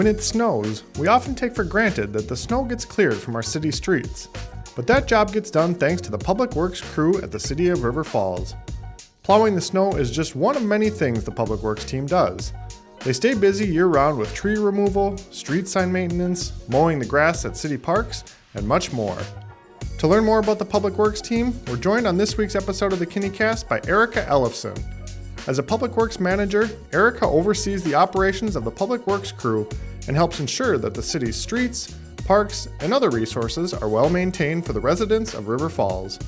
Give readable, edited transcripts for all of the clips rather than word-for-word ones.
When it snows, we often take for granted that the snow gets cleared from our city streets. But that job gets done thanks to the Public Works crew at the City of River Falls. Plowing the snow is just one of many things the Public Works team does. They stay busy year-round with tree removal, street sign maintenance, mowing the grass at city parks, and much more. To learn more about the Public Works team, we're joined on this week's episode of the Kinni Cast by Ellefson. As a Public Works manager, Erica oversees the operations of the Public Works crew and helps ensure that the city's streets, parks, and other resources are well maintained for the residents of River Falls.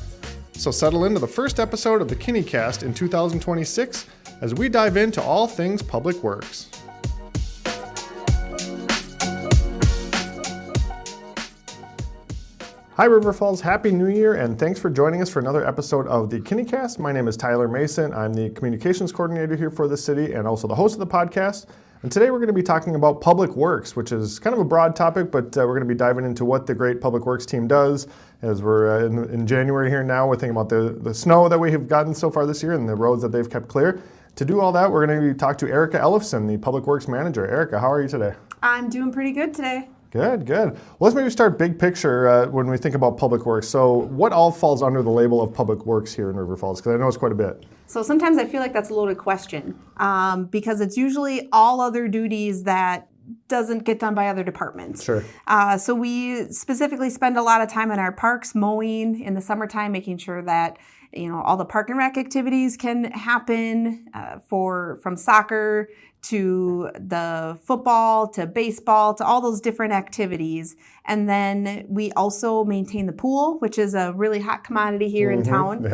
So settle into the first episode of the Kinni Cast in 2026 as we dive into all things Public Works. Hi River Falls, Happy New Year, and thanks for joining us for another episode of the Kinni Cast. My name is Tyler Mason. I'm the communications coordinator here for the city and also the host of the podcast. And today we're going to be talking about Public Works, which is kind of a broad topic, but we're going to be diving into what the great Public Works team does as we're in January here now. We're thinking about the snow that we have gotten so far this year and the roads that they've kept clear. To do all that, we're going to talk to Erica Ellefson, the Public Works manager. Erica, how are you today? I'm doing pretty good today. Good. Well, let's maybe start big picture when we think about Public Works. So what all falls under the label of Public Works here in River Falls? Because I know it's quite a bit. So sometimes I feel like that's a loaded question because it's usually all other duties that doesn't get done by other departments. Sure. So we specifically spend a lot of time in our parks mowing in the summertime, making sure that all the park and rec activities can happen from soccer to the football, to baseball, to all those different activities. And then we also maintain the pool, which is a really hot commodity here in town,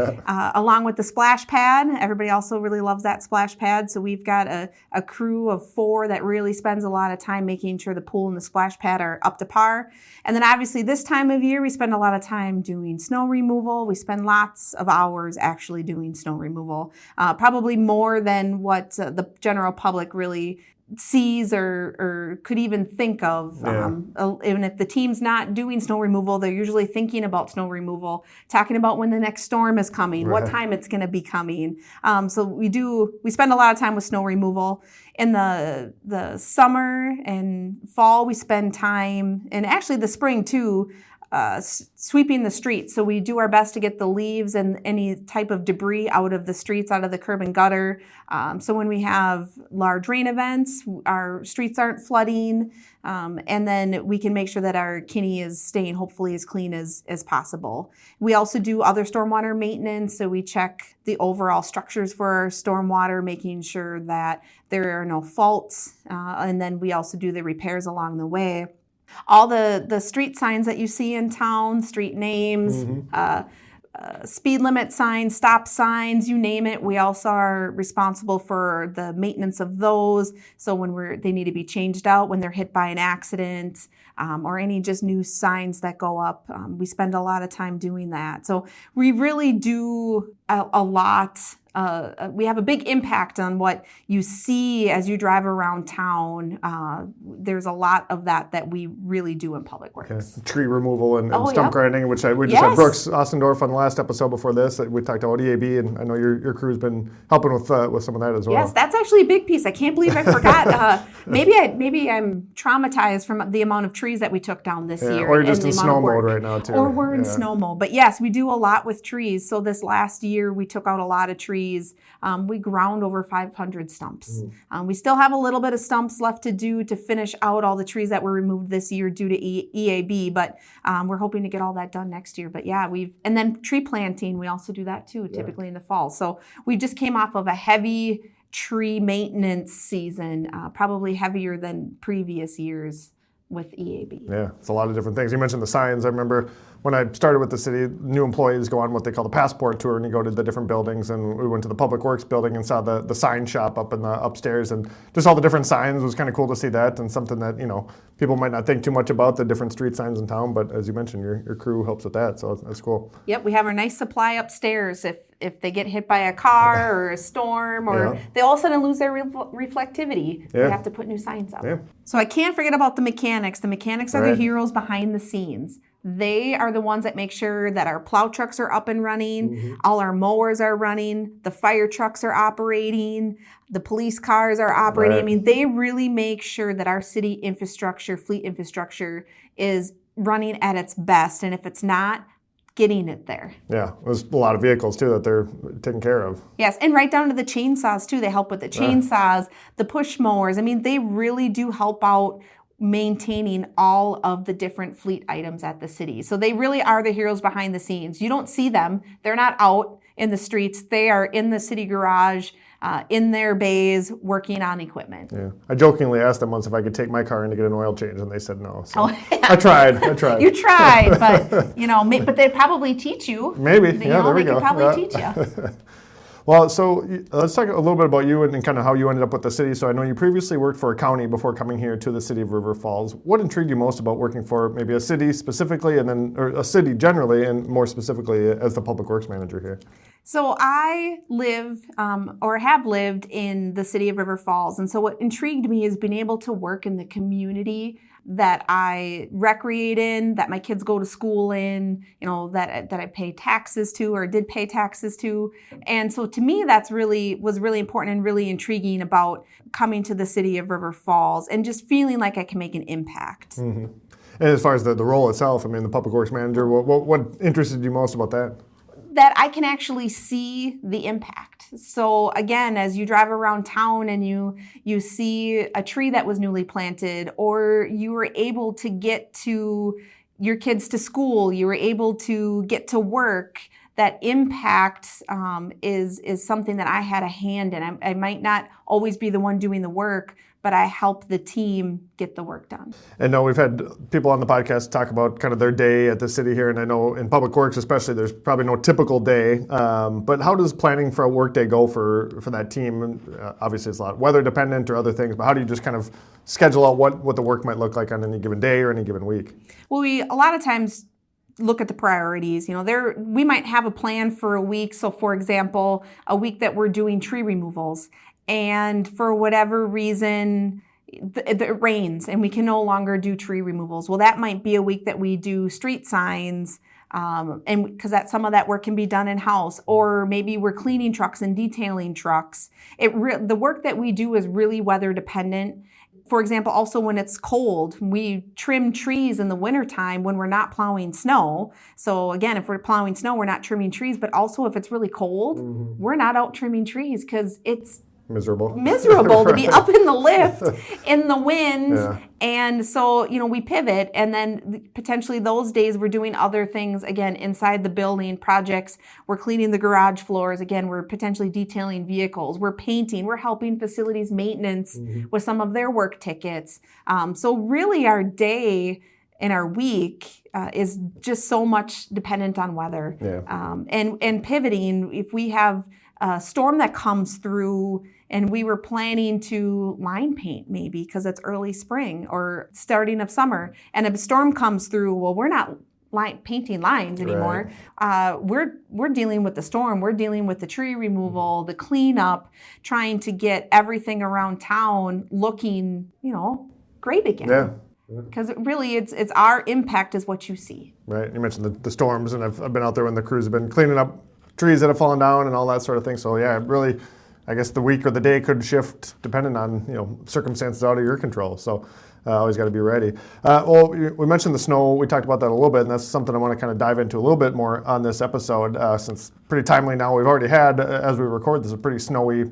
along with the splash pad. Everybody also really loves that splash pad. So we've got a crew of 4 that really spends a lot of time making sure the pool and the splash pad are up to par. And then obviously this time of year, we spend a lot of time doing snow removal. We spend lots of hours actually doing snow removal, probably more than what the general public really sees or could even think of. Even if the team's not doing snow removal, they're usually thinking about snow removal, talking about when the next storm is coming, what time it's going to be coming. So we spend a lot of time with snow removal. In the summer and fall, we spend time, and actually the spring too, sweeping the streets. So we do our best to get the leaves and any type of debris out of the streets, out of the curb and gutter. So when we have large rain events, our streets aren't flooding. And then we can make sure that our Kinni is staying hopefully as clean as possible. We also do other stormwater maintenance. So we check the overall structures for our stormwater, making sure that there are no faults. And then we also do the repairs along the way. All the street signs that you see in town, street names, speed limit signs, stop signs, you name it. We also are responsible for the maintenance of those. So when they need to be changed out when they're hit by an accident, or any just new signs that go up, we spend a lot of time doing that. So we really do a lot. We have a big impact on what you see as you drive around town. There's a lot of that we really do in Public Works. Okay. Tree removal and stump grinding, which we just had Brooks Ostendorf on the last episode before this. We talked about EAB, and I know your crew's been helping with some of that as well. Yes, that's actually a big piece. I can't believe I forgot. Maybe I'm traumatized from the amount of trees that we took down this year. Or you're just in snow mode right now, too. Or we're in snow mode. But yes, we do a lot with trees. So this last year, we took out a lot of trees. We ground over 500 stumps. We still have a little bit of stumps left to do to finish out all the trees that were removed this year due to EAB, but we're hoping to get all that done next year. But yeah, and then tree planting, we also do that too, typically in the fall. So we just came off of a heavy tree maintenance season, probably heavier than previous years with EAB. Yeah, it's a lot of different things. You mentioned the signs. I remember when I started with the city, new employees go on what they call the passport tour, and you go to the different buildings, and we went to the Public Works building and saw the sign shop up in the upstairs, and just all the different signs. It was kind of cool to see that, and something that people might not think too much about, the different street signs in town, but as you mentioned, your crew helps with that, so that's cool. Yep, we have our nice supply upstairs if they get hit by a car or a storm, or they all of a sudden lose their reflectivity. We have to put new signs up. So I can't forget about the mechanics. The mechanics are the heroes behind the scenes. They are the ones that make sure that our plow trucks are up and running, all our mowers are running, the fire trucks are operating, the police cars are operating. Right. I mean, they really make sure that our city infrastructure, fleet infrastructure, is running at its best. And if it's not, getting it there. Yeah, there's a lot of vehicles too that they're taking care of. Yes, and right down to the chainsaws too. They help with the chainsaws, the push mowers. I mean, they really do help out maintaining all of the different fleet items at the city. So they really are the heroes behind the scenes. You don't see them. They're not out in the streets. They are in the city garage, in their bays, working on equipment. Yeah, I jokingly asked them once if I could take my car in to get an oil change, and they said no. So Oh, yeah. I tried. You tried, but but they probably teach you. Maybe, yeah, there we go. They could probably teach you. Well, so let's talk a little bit about you and kind of how you ended up with the city. So I know you previously worked for a county before coming here to the city of River Falls. What intrigued you most about working for maybe a city specifically, and then or a city generally, and more specifically as the public works manager here? So I live or have lived in the city of River Falls. And so what intrigued me is being able to work in the community that I recreate in, that my kids go to school in, that I pay taxes to or did pay taxes to. And so to me, was really important and really intriguing about coming to the city of River Falls and just feeling like I can make an impact. Mm-hmm. And as far as the role itself, I mean, the public works manager, what interested you most about that? That I can actually see the impact. So again, as you drive around town and you see a tree that was newly planted, or you were able to get to your kids to school, you were able to get to work, that impact is something that I had a hand in. I might not always be the one doing the work, but I help the team get the work done. And now we've had people on the podcast talk about kind of their day at the city here, and I know in public works especially, there's probably no typical day, but how does planning for a work day go for that team? Obviously it's a lot weather dependent or other things, but how do you just kind of schedule out what the work might look like on any given day or any given week? Well, we a lot of times look at the priorities. We might have a plan for a week. So for example, a week that we're doing tree removals, and for whatever reason, it rains and we can no longer do tree removals. Well, that might be a week that we do street signs, and because some of that work can be done in-house, or maybe we're cleaning trucks and detailing trucks. The work that we do is really weather dependent. For example, also when it's cold, we trim trees in the wintertime when we're not plowing snow. So again, if we're plowing snow, we're not trimming trees, but also if it's really cold, we're not out trimming trees because it's miserable to be up in the lift in the wind. Yeah. And so, we pivot, and then potentially those days we're doing other things, again, inside the building projects. We're cleaning the garage floors. Again, we're potentially detailing vehicles. We're painting. We're helping facilities maintenance with some of their work tickets. So really our day and our week is just so much dependent on weather. Yeah. And pivoting, if we have a storm that comes through and we were planning to line paint maybe because it's early spring or starting of summer, and a storm comes through, well, we're not painting lines anymore. Right. We're dealing with the storm. We're dealing with the tree removal, the cleanup, trying to get everything around town looking, great again. Yeah. Because really, it's our impact is what you see. Right. You mentioned the storms, and I've been out there when the crews have been cleaning up trees that have fallen down and all that sort of thing. So yeah, really, I guess the week or the day could shift depending on circumstances out of your control. So always got to be ready. Well, we mentioned the snow. We talked about that a little bit, and that's something I want to kind of dive into a little bit more on this episode, since pretty timely now. We've already had, as we record this, a pretty snowy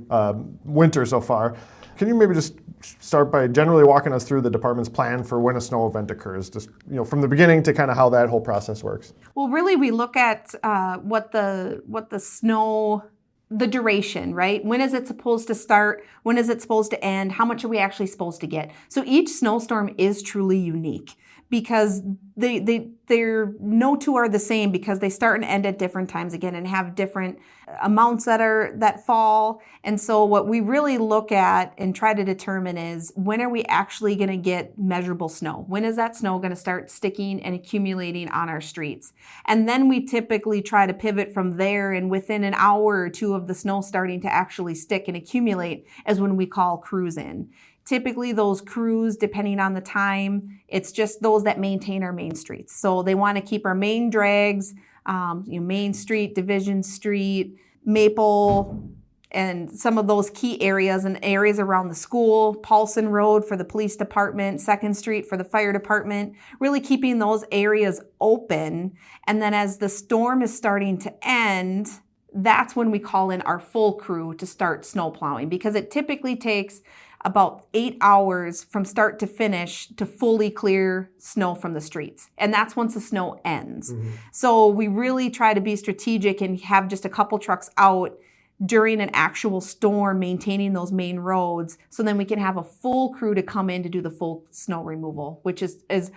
winter so far. Can you maybe just start by generally walking us through the department's plan for when a snow event occurs, just from the beginning to kind of how that whole process works? Well, really, we look at what the snow, the duration, right? When is it supposed to start? When is it supposed to end? How much are we actually supposed to get? So each snowstorm is truly unique because they're no two are the same, because they start and end at different times again and have different amounts that fall. And so what we really look at and try to determine is, when are we actually going to get measurable snow? When is that snow going to start sticking and accumulating on our streets? And then we typically try to pivot from there, and within an hour or two of the snow starting to actually stick and accumulate is when we call crews in. Typically those crews, depending on the time, it's just those that maintain our main main streets. So they want to keep our main drags, Main Street, Division Street, Maple, and some of those key areas and areas around the school, Paulson Road for the police department, 2nd Street for the fire department, really keeping those areas open. And then as the storm is starting to end, that's when we call in our full crew to start snow plowing, because it typically takes about 8 hours from start to finish to fully clear snow from the streets. And that's once the snow ends. Mm-hmm. So we really try to be strategic and have just a couple trucks out during an actual storm, maintaining those main roads, so then we can have a full crew to come in to do the full snow removal, which is as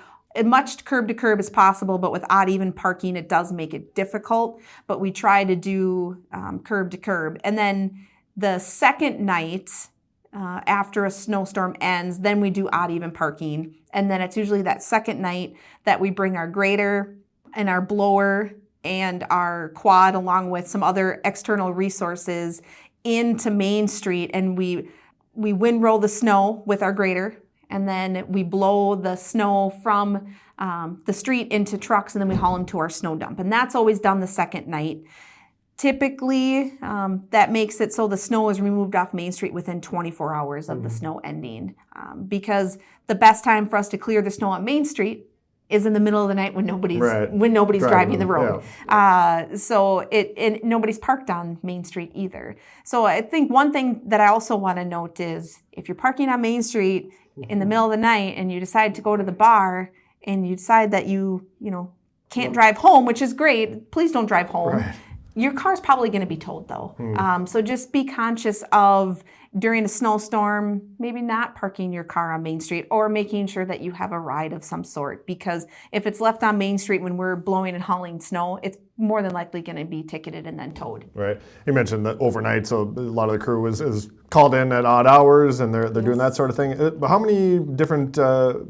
much curb to curb as possible, but with odd even parking, it does make it difficult, but we try to do curb to curb. And then the second night, after a snowstorm ends, then we do odd even parking. And then it's usually that second night that we bring our grader and our blower and our quad along with some other external resources into Main Street, and we windrow the snow with our grader, and then we blow the snow from the street into trucks, and then we haul them to our snow dump. And that's always done the second night. Typically, that makes it so the snow is removed off Main Street within 24 hours of the snow ending, because the best time for us to clear the snow on Main Street is in the middle of the night when nobody's driving the road. Yeah. So nobody's parked on Main Street either. So I think one thing that I also want to note is if you're parking on Main Street in the middle of the night and you decide to go to the bar and you decide that you can't drive home, which is great, please don't drive home. Right. Your car's probably going to be towed though. So just be conscious of during a snowstorm, maybe not parking your car on Main Street or making sure that you have a ride of some sort, because if it's left on Main Street when we're blowing and hauling snow, it's more than likely going to be ticketed and then towed. Right. You mentioned that overnight, so a lot of the crew is called in at odd hours and they're doing that sort of thing. But how many different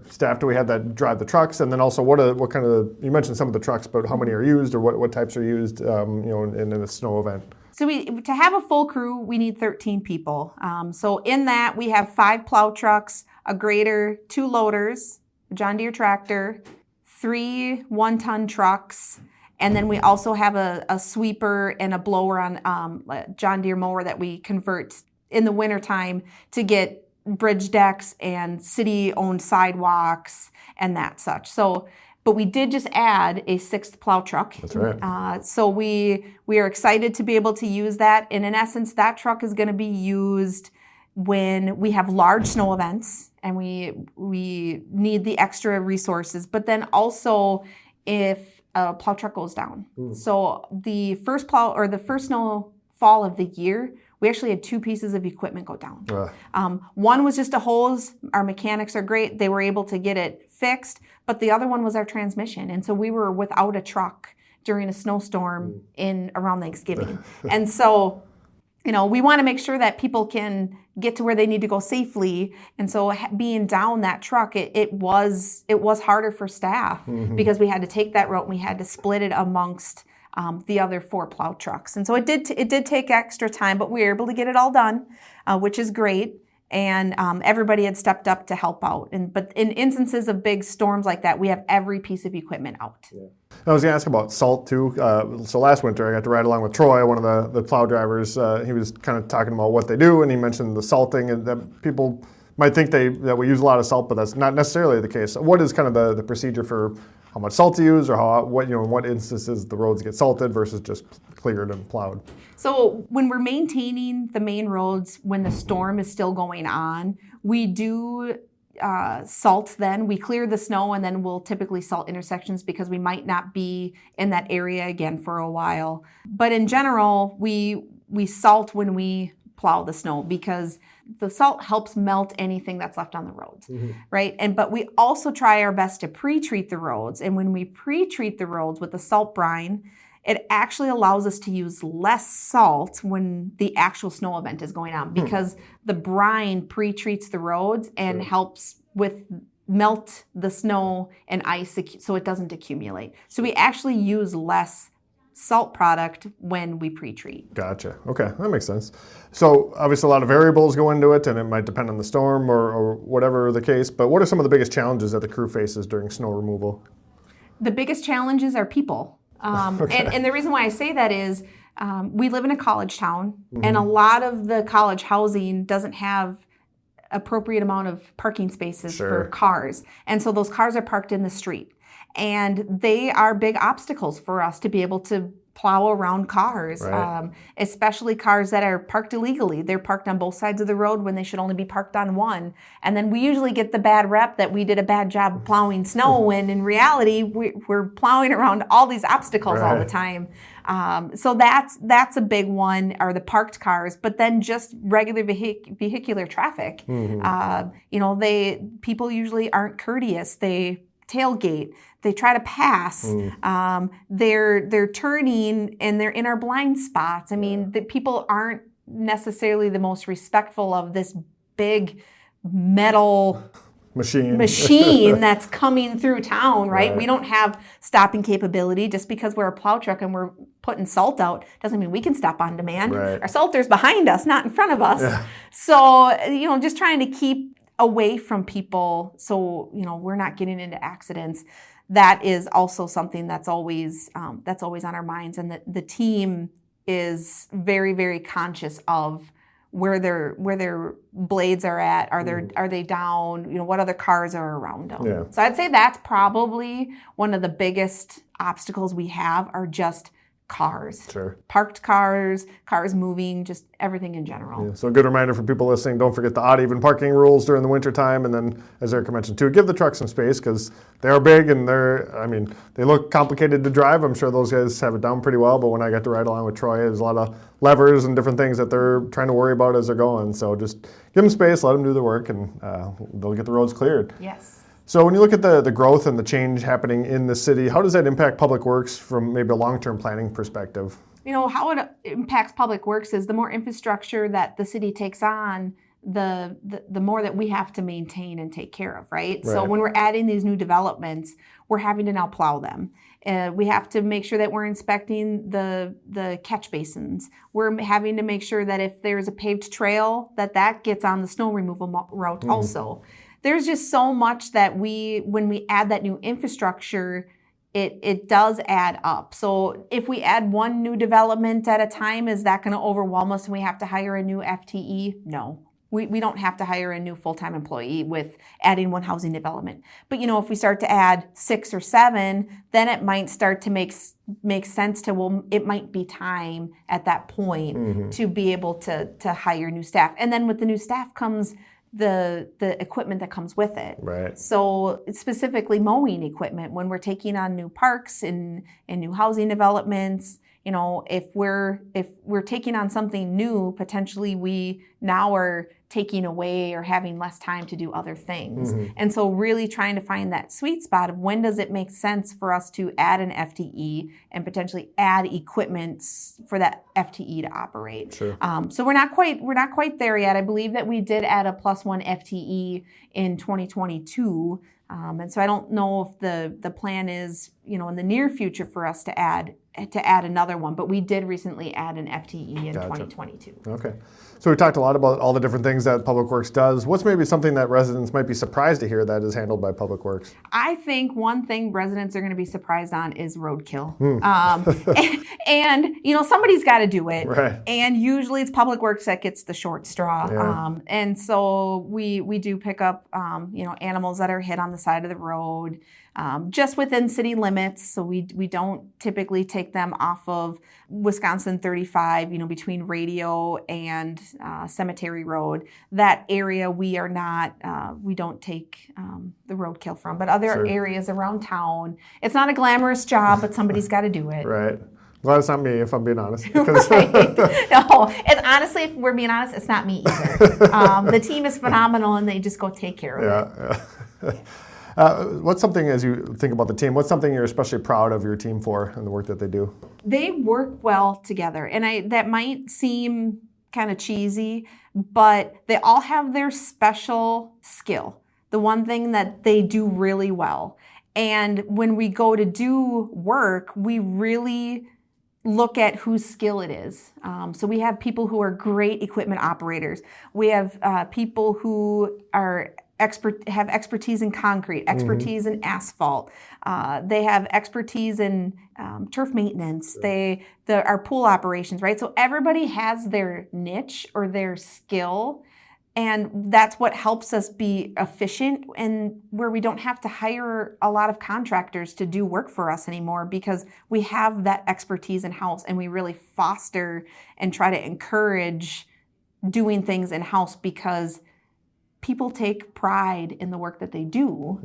staff do we have that drive the trucks? And then also what kind of, you mentioned some of the trucks, but how many are used or what types are used in a snow event? So to have a full crew, we need 13 people. So in that, we have 5 plow trucks, a grader, 2 loaders, a John Deere tractor, 3 one-ton trucks, and then we also have a sweeper and a blower on a John Deere mower that we convert in the wintertime to get bridge decks and city-owned sidewalks and that such. But we did just add a 6th plow truck. That's right. So we are excited to be able to use that. And in essence, that truck is going to be used when we have large snow events and we need the extra resources. But then also if a plow truck goes down. So the first snowfall of the year, we actually had 2 pieces of equipment go down. One was just a hose. Our mechanics are great. They were able to get it fixed. But the other one was our transmission. And so we were without a truck during a snowstorm around Thanksgiving. And so, we want to make sure that people can get to where they need to go safely. And so being down that truck, it was harder for staff because we had to take that route and we had to split it amongst the other 4 plow trucks. And so it did take extra time, but we were able to get it all done, which is great. And everybody had stepped up to help out. But in instances of big storms like that, we have every piece of equipment out. Yeah. I was going to ask about salt too. So last winter, I got to ride along with Troy, one of the plow drivers. He was kind of talking about what they do, and he mentioned the salting, and that people might think that we use a lot of salt, but that's not necessarily the case. What is kind of the procedure for how much salt to use, or in what instances the roads get salted versus just cleared and plowed? So when we're maintaining the main roads, when the storm is still going on, we do salt then. We clear the snow and then we'll typically salt intersections because we might not be in that area again for a while. But in general, we salt when we plow the snow because the salt helps melt anything that's left on the roads, right? But we also try our best to pre-treat the roads. And when we pre-treat the roads with the salt brine, it actually allows us to use less salt when the actual snow event is going on because the brine pre-treats the roads and helps with melt the snow and ice so it doesn't accumulate. So we actually use less salt product when we pre-treat. Gotcha. Okay, that makes sense. So obviously a lot of variables go into it and it might depend on the storm or whatever the case, but what are some of the biggest challenges that the crew faces during snow removal? The biggest challenges are people. Okay. And the reason why I say that is we live in a college town, and a lot of the college housing doesn't have appropriate amount of parking spaces for cars. And so those cars are parked in the street. And they are big obstacles for us to be able to plow around cars, Right. especially cars that are parked illegally. They're parked on both sides of the road when they should only be parked on one. And then we usually get the bad rep that we did a bad job plowing snow, when in reality, we're plowing around all these obstacles all the time. So that's a big one, are the parked cars, but then just regular vehicular traffic. People usually aren't courteous. They tailgate, they try to pass, they're turning, and they're in our blind spots. I mean, the people aren't necessarily the most respectful of this big metal machine that's coming through town, right? We don't have stopping capability. Just because we're a plow truck and we're putting salt out doesn't mean we can stop on demand. Our salter's behind us, not in front of us. So, just trying to keep away from people so, we're not getting into accidents. That is also something that's always on our minds. And the team is very, very conscious of where their blades are at. Are they down? What other cars are around them? So I'd say that's probably one of the biggest obstacles we have, are just cars. Parked cars moving, just everything in general. So a good reminder for people listening, don't forget the odd even parking rules during the winter time. And then, as Erica mentioned too, give the trucks some space, because they are big and they look complicated to drive. I'm sure those guys have it down pretty well, but when I got to ride along with Troy, there's a lot of levers and different things that they're trying to worry about as they're going. So just give them space, let them do the work, and they'll get the roads cleared. Yes. So when you look at the growth and the change happening in the city, how does that impact Public Works from maybe a long-term planning perspective? How it impacts Public Works is the more infrastructure that the city takes on, the more that we have to maintain and take care of, right? So when we're adding these new developments, we're having to now plow them. We have to make sure that we're inspecting the catch basins. We're having to make sure that if there's a paved trail, that gets on the snow removal route also. There's just so much that when we add that new infrastructure, it does add up. So if we add one new development at a time, is that going to overwhelm us and we have to hire a new FTE? No. We don't have to hire a new full-time employee with adding one housing development. But if we start to add 6 or 7, then it might start to make sense it might be time at that point to be able to hire new staff. And then with the new staff comes the equipment that comes with it. So specifically mowing equipment, when we're taking on new parks and new housing developments, if we're taking on something new, potentially we now are taking away or having less time to do other things. And so really trying to find that sweet spot of when does it make sense for us to add an FTE and potentially add equipment for that FTE to operate. So we're not quite there yet. I believe that we did add a +1 FTE in 2022. And so I don't know if the plan is, in the near future for us to add another one, but we did recently add an FTE in 2022. Okay. So we talked a lot about all the different things that Public Works does. What's maybe something that residents might be surprised to hear that is handled by Public Works? I think one thing residents are going to be surprised on is roadkill. And somebody's got to do it. And usually it's Public Works that gets the short straw. And so we do pick up, animals that are hit on the side of the road, just within city limits. So we don't typically take them off of Wisconsin 35, between Radio and Cemetery Road. That area we don't take the roadkill from, but other areas around town. It's not a glamorous job, but somebody's got to do it. Well, it's not me, if I'm being honest. No, it's honestly, if we're being honest, it's not me either. The team is phenomenal, and they just go take care of it. What's something, as you think about the team, what's something you're especially proud of your team for and the work that they do? They work well together, and that might seem kind of cheesy, but they all have their special skill, the one thing that they do really well. And when we go to do work, we really look at whose skill it is. So we have people who are great equipment operators. We have people who are have expertise in concrete, expertise in asphalt. They have expertise in turf maintenance. Our pool operations, right? So everybody has their niche or their skill, and that's what helps us be efficient, and where we don't have to hire a lot of contractors to do work for us anymore, because we have that expertise in-house, and we really foster and try to encourage doing things in-house, because people take pride in the work that they do,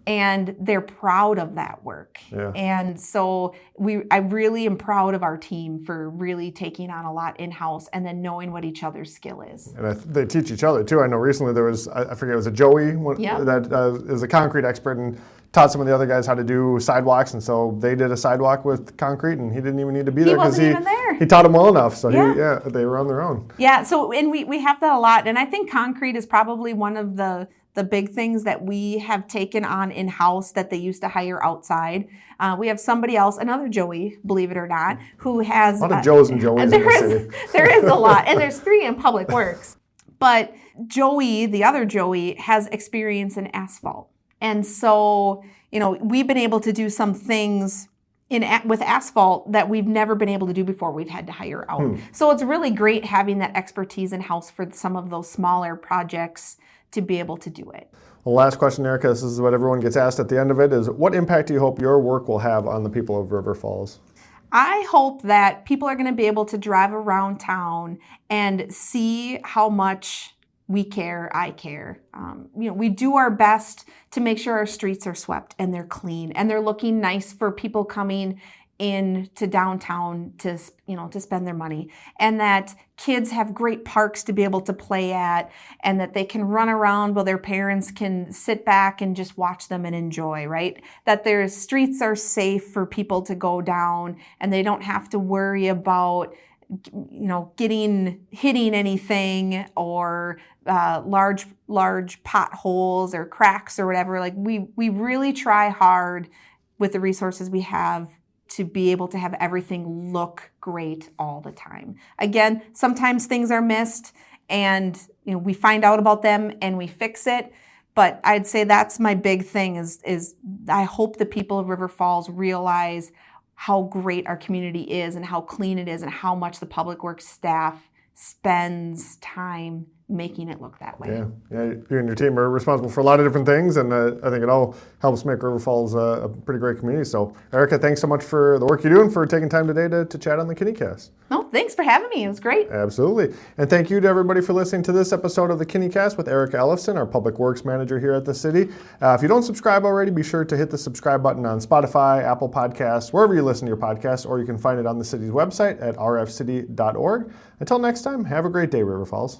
and they're proud of that work. And so I really am proud of our team for really taking on a lot in-house and then knowing what each other's skill is. And they teach each other too. I know recently there was, I forget, it was a Joey that is a concrete expert and taught some of the other guys how to do sidewalks, and so they did a sidewalk with concrete, and he didn't even need to be there because he taught them well enough. So they were on their own. Yeah. So and we have that a lot, and I think concrete is probably one of the big things that we have taken on in-house that they used to hire outside. We have somebody else, another Joey, believe it or not, who has a lot of Joes and Joeys in the city. There is a lot, and there's 3 in Public Works, but Joey, the other Joey, has experience in asphalt. And so, we've been able to do some things with asphalt that we've never been able to do before. We've had to hire out. So it's really great having that expertise in-house for some of those smaller projects to be able to do it. Well, last question, Erica, this is what everyone gets asked at the end of it, is what impact do you hope your work will have on the people of River Falls? I hope that people are going to be able to drive around town and see how much we care, I care. We do our best to make sure our streets are swept and they're clean and they're looking nice for people coming in to downtown to spend their money, and that kids have great parks to be able to play at, and that they can run around while their parents can sit back and just watch them and enjoy, right? That their streets are safe for people to go down, and they don't have to worry about hitting anything, or large potholes or cracks or whatever. Like we really try hard with the resources we have to be able to have everything look great all the time. Again, sometimes things are missed, and we find out about them and we fix it. But I'd say that's my big thing is I hope the people of River Falls realize how great our community is and how clean it is and how much the Public Works staff spends time making it look that way. Yeah, you and your team are responsible for a lot of different things, and I think it all helps make River Falls a pretty great community. So, Erica, thanks so much for the work you're doing, for taking time today to chat on the Kinni Cast. No, thanks for having me. It was great. Absolutely. And thank you to everybody for listening to this episode of the Kinni Cast with Erica Ellefson, our Public Works Manager here at the city. If you don't subscribe already, be sure to hit the subscribe button on Spotify, Apple Podcasts, wherever you listen to your podcasts, or you can find it on the city's website at rfcity.org. Until next time, have a great day, River Falls.